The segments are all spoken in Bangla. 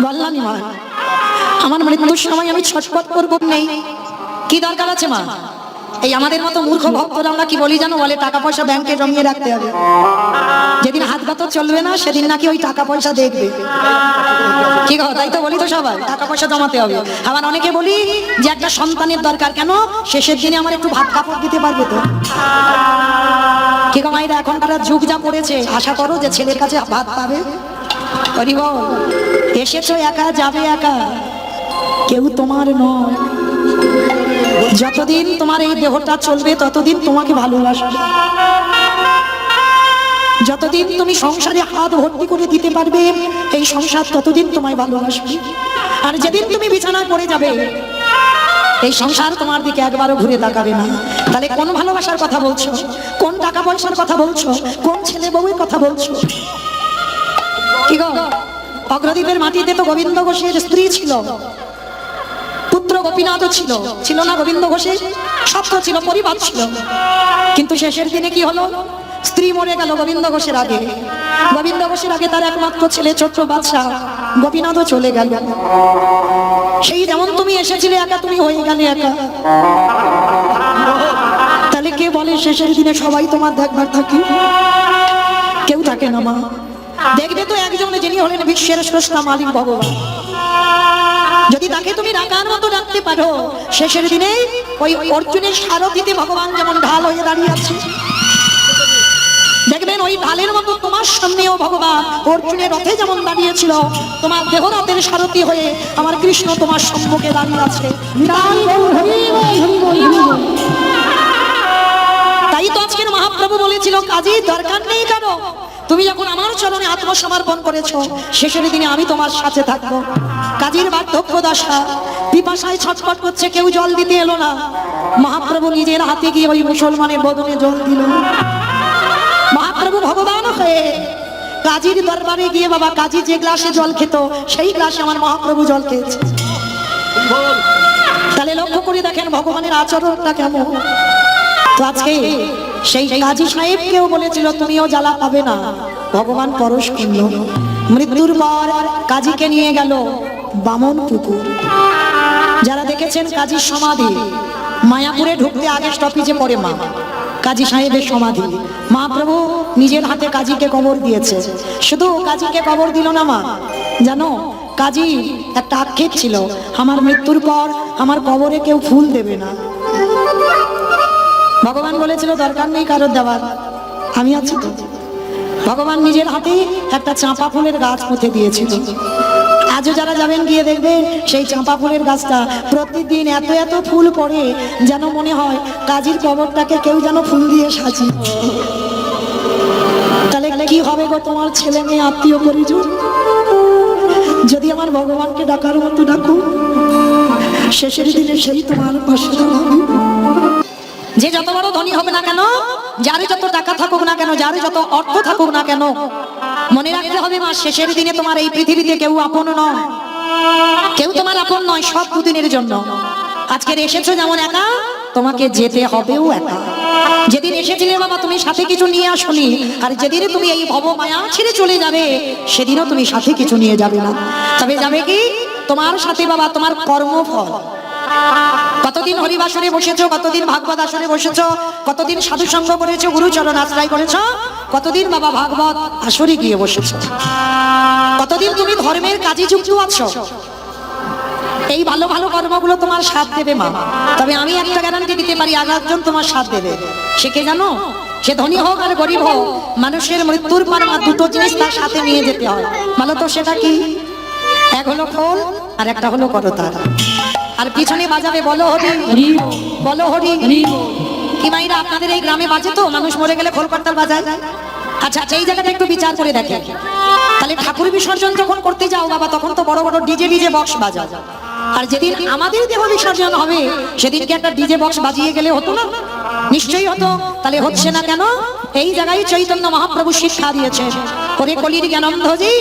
বললামই মা, আমার মৃত্যুর সময় আমি ছটফট করবো নেই, কি দরকার আছে মা? এই আমাদের মতো মূর্খ ভক্তরা আমরা কি বলি জানো? বলে টাকা পয়সা ব্যাংকে জমিয়ে রাখতে হবে, যেদিন হাত ভাত চলবে না সেদিন নাকি ওই টাকা পয়সা দেখবে। কি গো, তাই তো বলি তো সবাই, টাকা পয়সা জমাতে হবে। আবার অনেকে বলি যে একটা সন্তানের দরকার, কেন? শেষের দিনে আমার একটু ভাত কাপড় দিতে পারবে তো। কি গো মাইরা, এখনকার যুগ যা পড়েছে, আশা করো যে ছেলের কাছে ভাত পাবে। হরি বল, এসেছো একা, যাবে একা, কেউ তোমার নয়। যতদিন তোমার এই দেহটা চলবে ততদিন তোমাকে ভালোবাসবে, যতদিন তুমি সংসারে হাত ভর্তি করে দিতে পারবে এই সংসার ততদিন তোমায় ভালোবাসবে। আর যেদিন তুমি বিছানায় পড়ে যাবে এই সংসার তোমার দিকে একবারও ঘুরে তাকাবে না। তাহলে কোন ভালোবাসার কথা বলছো? কোন টাকা পয়সার কথা বলছো? কোন ছেলে বউয়ের কথা বলছো? কি গো, অগ্রদ্বীপের মাটিতে তো গোবিন্দ ঘোষের স্ত্রী ছিল, পুত্র গোপীনাথ ছিল, ছিল না গোবিন্দ ঘোষের? সব তো ছিল, পরিবার ছিল। কিন্তু শেষের দিনে কি হলো? স্ত্রী মরে গেল গোবিন্দ ঘোষের আগে। গোবিন্দ ঘোষের আগে তার একমাত্র ছেলে ছোট্ট বাচ্চা গোপীনাথও চলে গেল। সেই যেমন তুমি এসেছিলে একা, তুমি হয়ে গেলে একা। তাহলে কে বলে শেষের দিনে সবাই তোমার দেখবার থাকে? কেউ থাকে না মা। দেখবে তো একজন, যিনি হলেন বিশ্বের স্রষ্টা মালিক ভগবান। যদি তাকে তুমি রাখার মতো রাখতে পারো, শেষের দিনে ওই অর্জুনের সারথিতে ভগবান যেমন ঢাল হয়ে দাঁড়িয়ে আছে, দেখবেন ওই ঢালের মতো তোমার সামনেও ভগবান অর্জুনের রথে যেমন দাঁড়িয়েছিল, তোমার দেহ রথের সারথি হয়ে আমার কৃষ্ণ তোমার সম্মুখে দাঁড়িয়ে আছে। তাই তো আজকের মহাপ্রভু বলেছিল, কাজের দরকার নেই কারো, তুমি যখন আমার চরণে আত্মসমর্পণ করেছো, শেষের দিনে আমি তোমার সাথে থাকবো। কাজীর বার্ধক্য দশা, পিপাসায় ছটফট করছে, কেউ জল দিতে এলো না। মহাপ্রভু নিজের হাতে গিয়ে ওই মুসলমানের বদনে জল দিল। মহাপ্রভু ভগবান হয়ে কাজীর দরবারে গিয়ে, বাবা কাজী যে গ্লাসে জল খেত সেই গ্লাসে আমার মহাপ্রভু জল খেয়েছে। তাহলে লক্ষ্য করে দেখেন ভগবানের আচরণটা কেমন। তো আজকে সেই কাজী সাহেবকেও বলেছিল তুমিও জ্বালা পাবে না, ভগবান পরশ করল। মৃত্যুর পর কাজীকে নিয়ে গেল বামন পুকুর। যারা দেখেছেন কাজীর সমাধি, মায়াপুরে ঢুকতে আগে স্টপেজে পড়ে মা কাজী সাহেবের সমাধি। মহাপ্রভু নিজের হাতে কাজীকে কবর দিয়েছে। শুধু কাজীকে কবর দিল না মা, জানো কাজী একটা আক্ষেপ ছিল, আমার মৃত্যুর পর আমার কবরে কেউ ফুল দেবে না। ভগবান বলেছিল দরকার নেই কারোর দেওয়ার, আমি আছি তো। ভগবান নিজের হাতে একটা চাঁপা ফুলের গাছ পুঁতে দিয়েছিল। আজও যারা যাবেন গিয়ে দেখবেন সেই চাঁপা ফুলের গাছটা প্রতিদিন এত এত ফুল পড়ে, যেন মনে হয় কাজীর কবরটাকে কেউ যেন ফুল দিয়ে সাজিয়ে। তাহলে কি হবে গো তোমার ছেলে মেয়ে আত্মীয় পরিজন, যদি আমার ভগবানকে ডাকার মতো ডাকো, শেষের দিনে সেই তোমার পাশে দাঁড়াবে। যে যত বড় ধনী হবে না কেন, যারে যত টাকা থাকুক না কেন, যারে যত অর্থ থাকুক না কেন, মনে রাখতে হবে মা শেষের দিনে তোমার এই পৃথিবীতে কেউ আপন নয়, কেউ তোমার আপন নয়, সব দুদিনের জন্য। আজকের এসেছো যেমন একা, তোমাকে যেতে হবেও একা। যেদিন এসেছিলে বাবা তুমি সাথে কিছু নিয়ে আসোনি, আর যেদিন তুমি এই ভব মায়া ছেড়ে চলে যাবে সেদিনও তুমি সাথে কিছু নিয়ে যাবে না। তবে যাবে কি তোমার সাথে বাবা তোমার কর্মফল। কতদিন হরিবাসরে বসেছো, কতদিন ভাগবত আসরে বসেছো, কতদিন সাধু সঙ্গ করেছো, গুরুচরণ আশ্রয় করেছো, কতদিন বাবা ভাগবত আসরে গিয়ে বসেছো, কতদিন তুমি ধর্মের কাজে যুক্ত আছো। এই ভালো ভালো কর্মগুলো তোমার সাথ দেবে মা। তবে আমি একটা গ্যারান্টি দিতে পারি, আরেকজন তোমার সাথ দেবে। সে কে জানো? সে ধনী হোক আর গরিব হোক, মানুষের মৃত্যুর পর দুটো জিনিস তার সাথে নিয়ে যেতে হয়। বলো তো সেটা কি? এক হলো খোল আর একটা হলো করতাল। আর পিছনে বাজাবে বলো হরি, বলো হরি। কি মাইরা আপনাদের এই গ্রামে বাজে তো? মানুষ মরে গেলে খোল করতাল বাজায়। আচ্ছা এই জায়গাটা একটু বিচার করে দেখে। তাহলে ঠাকুর বিসর্জন যখন করতে যাও বাবা, তখন তো বড় বড় ডিজে বক্স বাজাও। আর যেদিন আমাদের দেহ বিসর্জন হবে সেদিনকে একটা ডিজে বক্স বাজিয়ে গেলে হতো না? নিশ্চয়ই হতো। তাহলে হচ্ছে না কেন? এই জায়গায় চৈতন্য মহাপ্রভু শিক্ষা দিয়েছেন, করে কলির জ্ঞানন্ধজি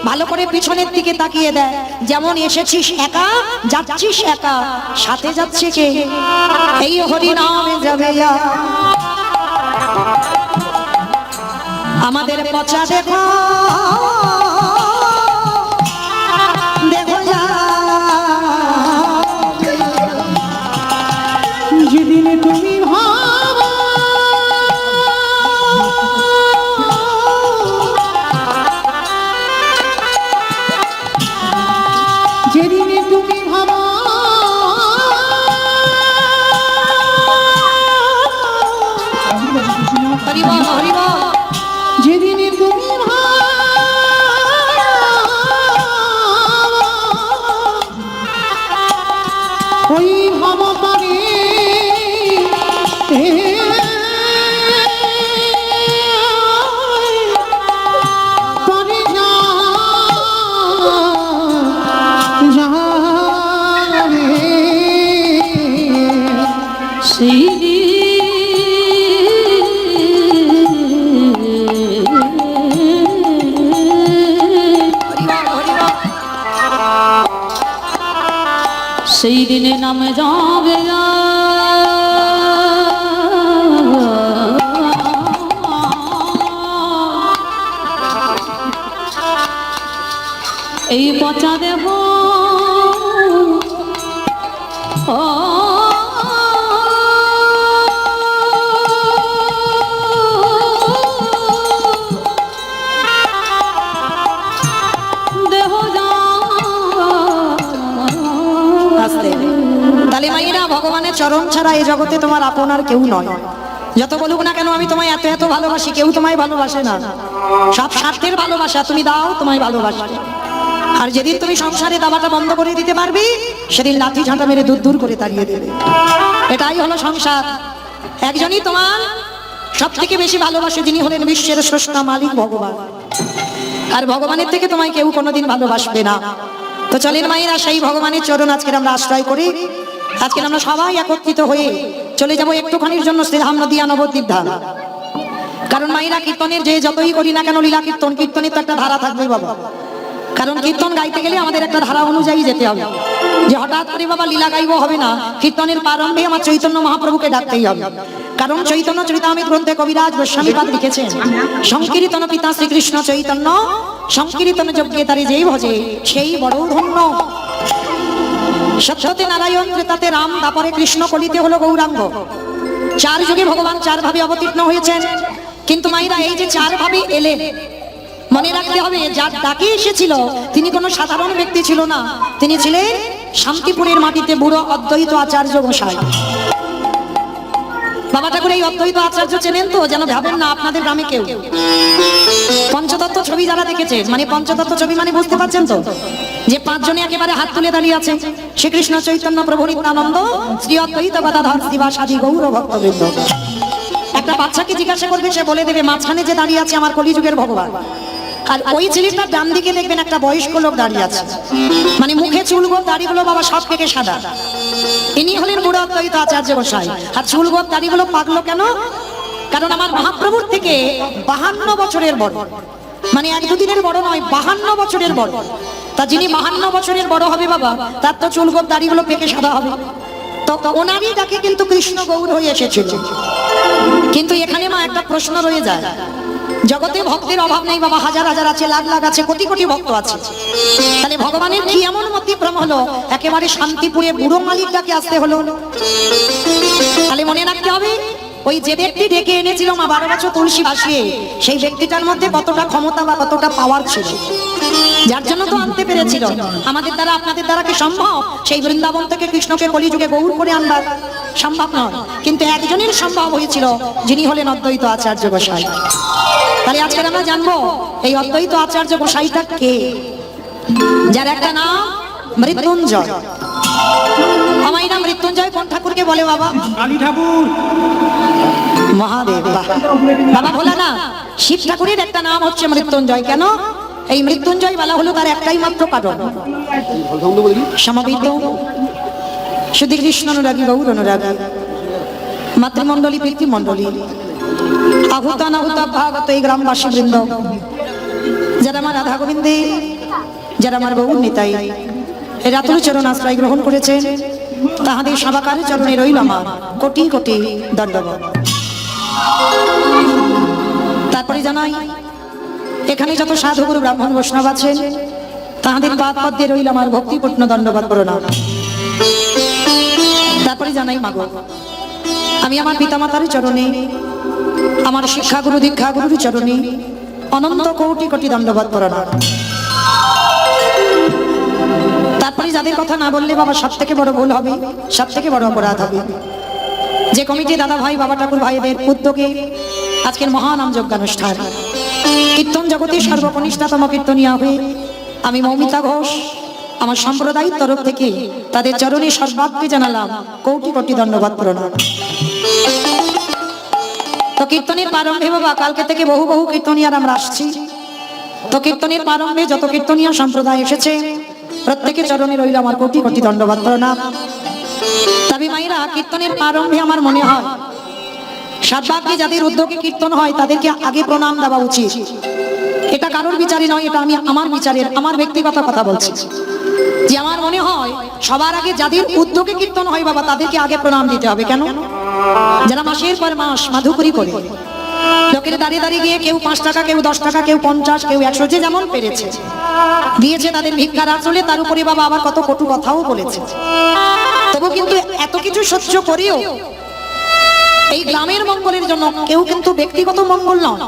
ভালো করে পিছনের দিকে তাকিয়ে দেয়। যেমন এসেছিস একা, যাচ্ছিস একা, সাথে যাচ্ছে কে? এই হরি নামে যাবে আমাদের পচা দেখা সেই দিনে নামে যাবে এই পচা দেহ ভগবানের চরণ ছাড়া এই জগতে তোমার আপন আর কেউ নয়। যত বলুক না কেন আমি তোমায় এত এত ভালোবাসি, কেউ তোমায় ভালোবাসে না। সব স্বার্থের ভালোবাসা, তুমি দাও তোমায় ভালোবাসে। আর যেদিন তুমি সংসারে দাবাটা বন্ধ করে দিতে পারবি, সেদিন লাঠি ঝাঁটা মেরে দূর দূর করে তাড়িয়ে দেবে। এটাই হলো সংসার। একজনই তোমার সব থেকে বেশি ভালোবাসে, যিনি হলেন বিশ্বের স্রষ্টা মালিক ভগবান। আর ভগবানের থেকে তোমায় কেউ কোনোদিন ভালোবাসবে না। তো চলেন মায়েরা, সেই ভগবানের চরণ আজকে আমরা আশ্রয় করি। আজকে আমরা সবাই একত্রিত হয়ে চলে যাব একটুখানির জন্য শ্রীধাম নদিয়া নবদ্বীপ ধাম। কারণ মায়েরা কীর্তনের যে যতই করি না কেন লীলা কীর্তন, কীর্তনের তো একটা ধারা থাকবে বাবা। কারণ কীর্তন গাইতে গেলে আমাদের একটা ধারা অনুযায়ী যেতে হবে। যে হঠাৎ করে বাবা লীলা গাইবো হবে না। কীর্তনের প্রারম্ভে আমার চৈতন্য মহাপ্রভুকে ডাকতেই হবে। কারণ চৈতন্য চরিতামৃত গ্রন্থে কবিরাজ গোস্বামীপাদ লিখেছেন, সংকীর্তন পিতা শ্রীকৃষ্ণ চৈতন্য, সংকীর্তন যজ্ঞে তারে যেই ভজে সেই বড় ধন্য। সত্যতে নারায়ণ, ত্রেতাতে রাম, তারপরে কৃষ্ণ, কলিতে হলো গৌরাঙ্গ। চার যুগে ভগবান চার ভাবে অবতীর্ণ হয়েছেন। কিন্তু মায়েরা এই যে চার ভাবে এলেন, মনে রাখতে হবে যার ডাকে এসেছিল তিনি কোনো সাধারণ ব্যক্তি ছিল না। তিনি ছিলেন শান্তিপুরের মাটিতে বুড়ো অদ্বৈত আচার্য গোসাই। বাবা ঠাকুর এই অদ্বৈত আচার্য চেনেন তো? যেন ভাবেন না আপনাদের গ্রামে কেউ। পঞ্চতত্ত্ব ছবি যারা দেখেছেন, মানে পঞ্চতত্ত্ব ছবি মানে বুঝতে পারছেন তো, যে পাঁচজনে একেবারে হাত তুলে দাঁড়িয়ে আছে। শ্রীকৃষ্ণ চৈতন্য প্রভু নিত্যানন্দ, শ্রী অদ্বৈত গদাধর শ্রীবাসাদি গৌর ভক্তবৃন্দ। একটা বাচ্চাকে জিজ্ঞাসা করবে, সে বলে দেবে মাঝখানে যে দাঁড়িয়ে আছে আমার কলিযুগের ভগবান। আর ওই ছেলেটার ডান দিকে দেখবেন একটা বয়স্ক লোক দাঁড়িয়ে আছে, মানে মুখে চুলগোপ দাড়িগুলো বাবা সব থেকে সাদা। ইনি হলেন বুড়ো অদ্বৈত আচার্য গোসাই। আর চুলগোপ দাড়িগুলো পাকলো কেন? কারণ আমার মহাপ্রভুর থেকে 52 বছরের বড়, মানে এক দুদিনের বড় নয়, 52 বছরের বড়। তা যিনি 52 বছরের বড় হবে বাবা, তার তো চুলগোপ দাড়িগুলো পেকে সাদা হবে। তো ওনারই ডাকে কিন্তু কৃষ্ণ গৌর হয়ে এসেছিল। কিন্তু এখানে মা একটা প্রশ্ন রয়ে যায়, জগতে ভক্তের অভাব নেই বাবা, হাজার হাজার আছে, লাখ লাখ আছে, কোটি কোটি ভক্ত আছে। তাহলে ভগবানের কি এমন মতিভ্রম হলো একেবারে শান্তিপুরে বুড়ো মালিক ডাকে আসতে হলো? তাহলে মনে রাখতে হবে, ওই যে ব্যক্তি ডেকে এনেছিল মা 12 বছর তুলসী ভাসিয়ে, সেই ব্যক্তিটার মধ্যে কতটা ক্ষমতা বা কতটা পাওয়ার ছিল, যার জন্য তো আনতে পেরেছিল। আমাদের দ্বারা আপনাদের দ্বারা কি সম্ভব সেই বৃন্দাবন থেকে কৃষ্ণকে কলিযুগে গৌর করে আনবা? সম্ভব নয়। কিন্তু একজনের সম্ভব হয়েছিল, যিনি হলেন অদ্বৈত আচার্য গোসাই। তাহলে আজকে আমরা জানবো এই অদ্বৈত আচার্য গোসাইটা কে, যার একটা নাম মৃত্যুঞ্জয়। আমার নাম মৃত্যুঞ্জয় কোন ঠাকুরকে বলে বাবা? কালী ঠাকুর, মহাদেব। বাবা ভোলা না, শিব ঠাকুরের একটা নাম হচ্ছে মৃত্যুঞ্জয়। কেন এই মৃত্যুঞ্জয় বলা হলো? তার একটাই মাত্র কারণ, সমবেত শুধু কৃষ্ণ অনুরাগী, গৌর অনুরাগী, মাতৃমণ্ডলী, পিতৃমণ্ডলী, আহুতা নাহুতা ভাগত এই গ্রামবাসী বৃন্দ, যারা আমার রাধা গোবিন্দে, যারা আমার গৌর নিতাই এই রাতুল চরণ আশ্রয় গ্রহণ করেছেন, তাহাদের সবাকারে চরণে রইল আমার কোটি কোটি দণ্ডবত। তারপরে জানাই, এখানে যত সাধুগুরু ব্রাহ্মণ বৈষ্ণব আছেন, তাহাদের পাদ পদ্মে রইল আমার ভক্তিপূর্ণ দণ্ডবত প্রণাম। তারপরে জানাই মাগো, আমি আমার পিতামাতার চরণে, আমার শিক্ষাগুরু দীক্ষাগুরুর চরণে অনন্ত কোটি কোটি দণ্ডবত প্রণাম। তারপরে যাদের কথা না বললে বাবা সব থেকে বড় ভুল হবে, সব থেকে বড় অপরাধ হবে। যে কমিটি দাদা ভাই, বাবা ঠাকুর ভাইদের উদ্যোগে আজকের মহানাম যজ্ঞানুষ্ঠান, কীর্তন জগতের সর্বকনিষ্ঠতম কীর্তনিয়া হয়ে আমি মৌমিতা ঘোষ আমার সম্প্রদায়ের তরফ থেকে তাদের চরণে সর্বাগ্রে জানালাম কোটি কোটি দণ্ডবত প্রণাম। তো কীর্তনের প্রারম্ভে বাবা কালকে থেকে বহু বহু কীর্তনিয়ার আমরা আসছি। তো কীর্তনের প্রারম্ভে যত কীর্তনিয়া সম্প্রদায় এসেছে, প্রত্যেকের চরণে রইল আমার কোটি কোটি দণ্ডবত প্রণাম। তবে মায়েরা, কীর্তনের প্রারম্ভে আমার মনে হয় সর্বাগ্রে যাদের উদ্যোগে কীর্তন হয় তাদেরকে আগে প্রণাম দেওয়া উচিত। এটা কারোর বিচারে নয়, এটা আমি আমার বিচারের, আমার ব্যক্তিগত কথা বলছি। যে আমার মনে হয় সবার আগে যাদের উদ্যোগে কীর্তন হয় বাবা তাদেরকে আগে প্রণাম দিতে হবে। কেন? যারা মাসের পর মাস মাধুকরী করে লোকের দাঁড়িয়ে দাঁড়িয়ে গিয়ে কেউ 5 টাকা, কেউ 10 টাকা, কেউ 50, কেউ 100, যে যেমন পেরেছে দিয়েছে তাদের ভিক্ষার আঁচলে। তার উপরে বাবা আবার কত কটু কথাও বলেছে। তবু কিন্তু এত কিছু সহ্য করেও এই গ্রামের মঙ্গলের জন্য, কেউ কিন্তু ব্যক্তিগত মঙ্গল নয়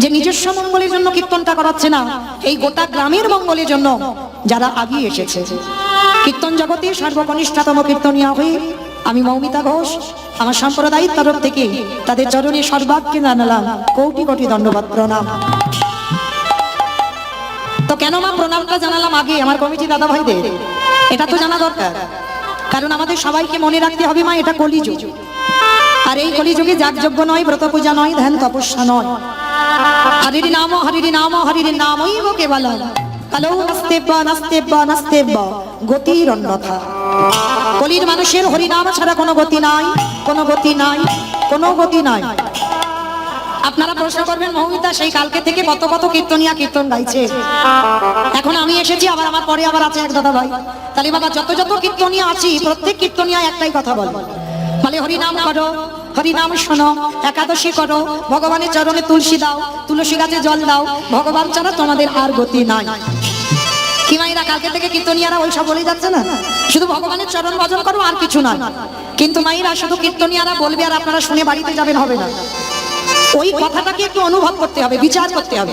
যে নিজস্ব মঙ্গলের জন্য কীর্তনটা করাচ্ছে না, এই গোটা গ্রামের মঙ্গলের জন্য যারা আগিয়ে এসেছে। কীর্তন জগতে সর্বকনিষ্ঠতম কীর্তনিয়া হয়ে আমি মৌমিতা ঘোষ আমার সম্প্রদায়ের তরফ থেকে তাদের চরণে সর্বাগ্যে জানালাম কোটি কোটি দণ্ডবাদ প্রণাম। তো কেন মা প্রণামটা জানালাম আগে আমার কমিটি দাদা ভাইদের? এটা তো জানা দরকার, কারণ আমাদের সবাইকে মনে রাখতে হবে মা এটা কলিযুগ। আর এই কলিযুগে যাগযজ্ঞ নয়, ব্রত পূজা নয়, ধ্যান তপস্যা নয়, হরির নাম হরির নাম হরির নামইব কেবলম কালো নাস্তেব্য নাস্তেব্য নাস্তেব্য গতির অন্যথা। কলির মানুষের হরিনাম ছাড়া কোনো গতি নাই, কোনো গতি নাই, কোনো গতি নাই। আপনারা প্রশ্ন করবেন মৌমিতা সেই কালকে থেকে কত কত কীর্তনিয়া কীর্তন গাইছে, এখন আমি এসেছি আবার আমার পরে আবার আছে এক দাদা ভাই। তাহলে বাবা যত যত কীর্তনিয়া আছি প্রত্যেক কীর্তনিয়া একটাই কথা বলে, বলে হরিনাম করো, হরিনাম শোনো, একাদশী করো, ভগবানের চরণে তুলসী দাও, তুলসী গাছে জল দাও, ভগবান ছাড়া তোমাদের আর গতি নাই। কি মাইরা কালকে থেকে কীর্তনিয়ারা ওই সব বলে যাচ্ছে না, শুধু ভগবানের চরণ ভজন করো আর কিছু নাই। কিন্তু মাইরা শুধু কীর্তনিয়ারা বলবে আর আপনারা শুনে বাড়িতে যাবেন হবে না। ওই কথাটাকে একটু অনুভব করতে হবে, বিচার করতে হবে।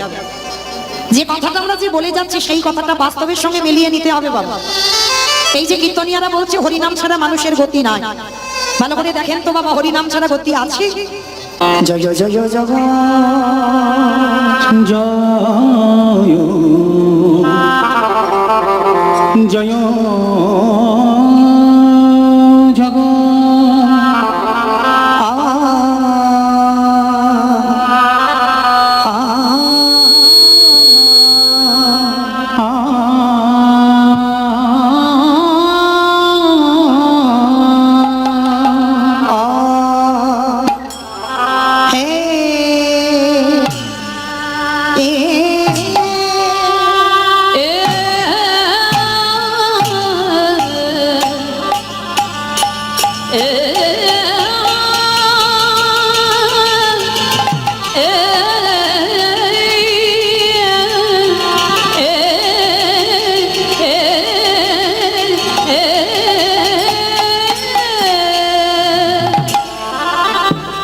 যে কথাটা আমরা যে বলে যাচ্ছি সেই কথাটা বাস্তবের সঙ্গে মিলিয়ে নিতে হবে বাবা। এই যে কীর্তনিয়ারা বলছে হরিনাম ছাড়া মানুষের গতি নাই, ভালো করে দেখেন তো বাবা হরিনাম ছাড়া গতি আছে? জয় জয় জয় জয় জয় জয় জগ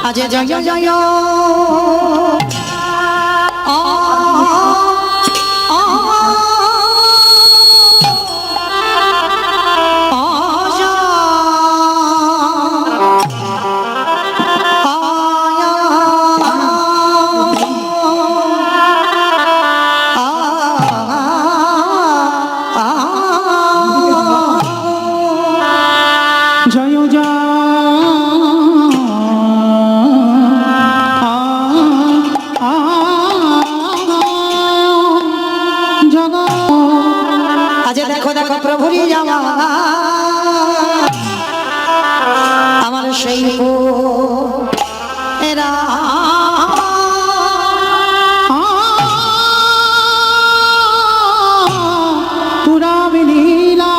আজে জয় জয় জয় আমার সেই এরা পুরা লীলা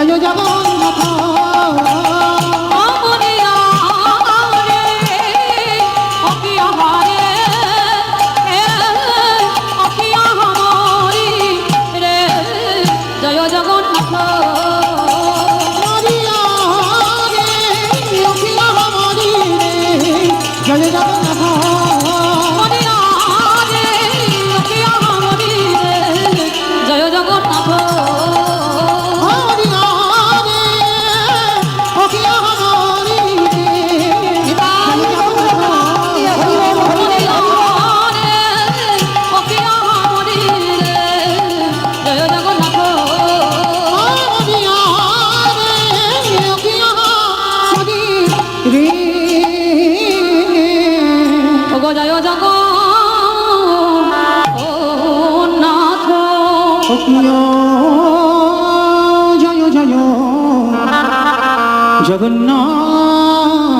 জয় জগন্নাথ জয় জয় জগন্নাথ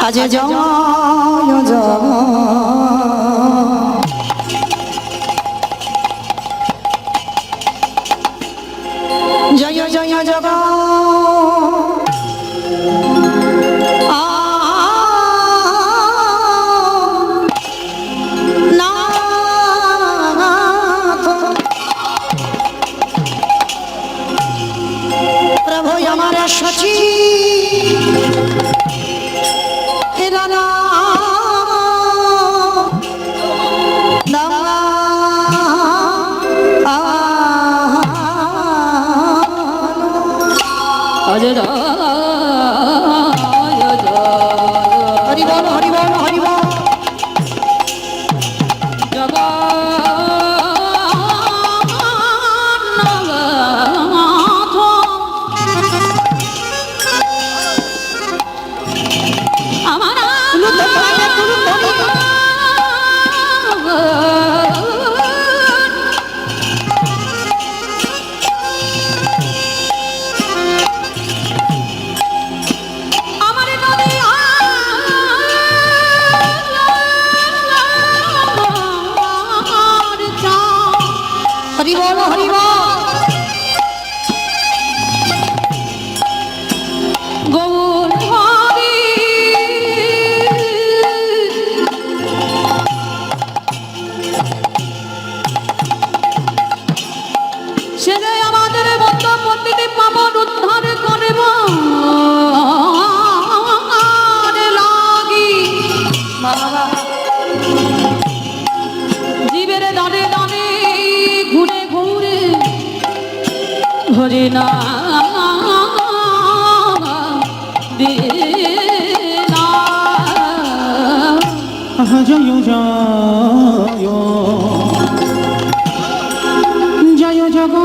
আজ জয় জয় জয় জয় জগ প্রভু আমার সচি আজ হরি বল হরি বল হরি বল জগন্নাথ আমার হরি বল হরি বল গৌর হরি সে যে আমাদের বন্ধ প্রতিটি পাবন উদ্ধার করব লাগি বাবা জীবের দানে দানে ঘুরে ঘুরে হরে না জয় জয় জয় জগ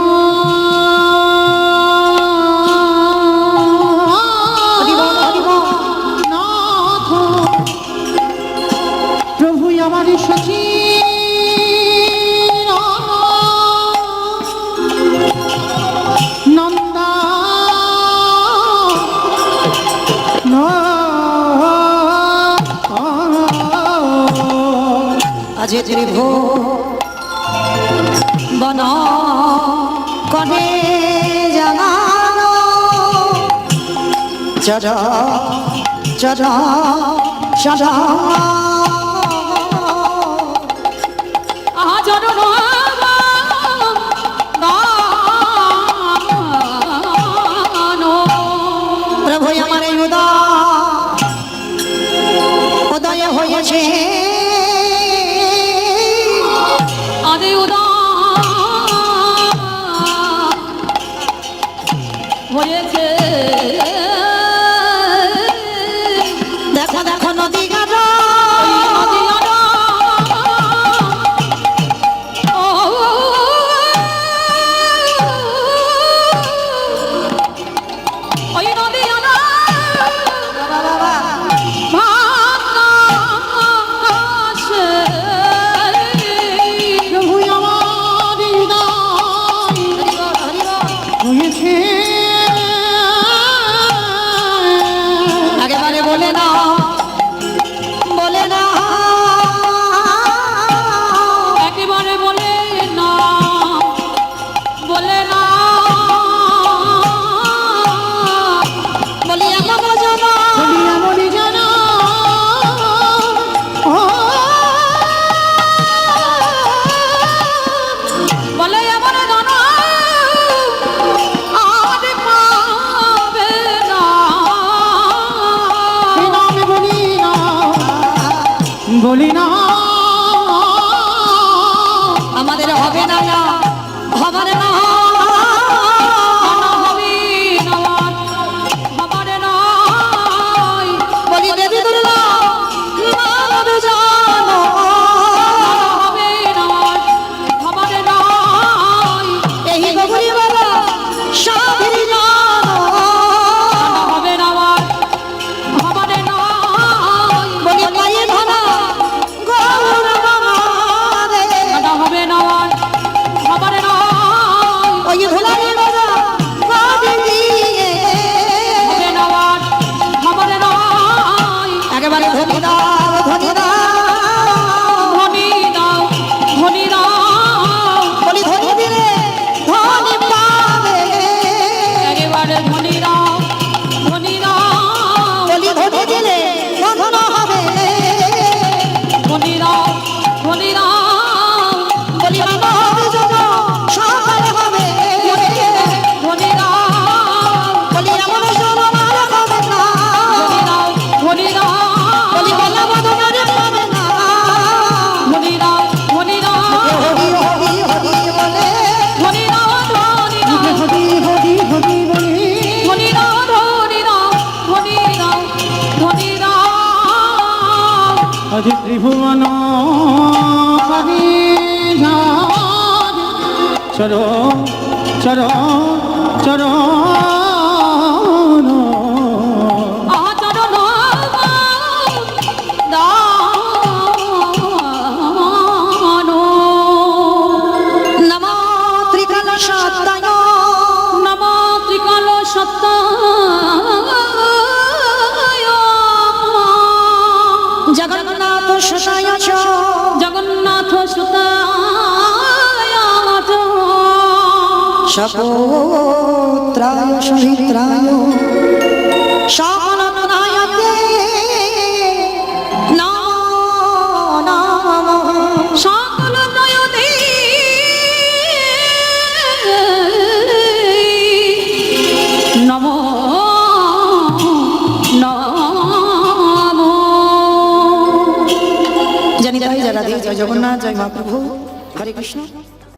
হরি বল হরি বল নাথ প্রভু আমার সচি নন্দা আজ ত্রিভু বন করে জানানো চর চর চর প্রভু আমার এই উদয় হয়েছে আদে হয়েছে দেখো দেখো নদী ঘাট চরণ চরণ চরণ আচরণ দান নমো ত্রিকাল সত্তায় নম ত্রিকাল সত্তায় জগন্নাথ সুতায় চ জগন্নাথ সুতায় সপুত্রায় সহিত্রায় সকলনায়তে নমো নমঃ। সকল নয়নে নম নম জানি তাই যারা জয় জগন্নাথ জয় মহাপ্রভু হরে কৃষ্ণ।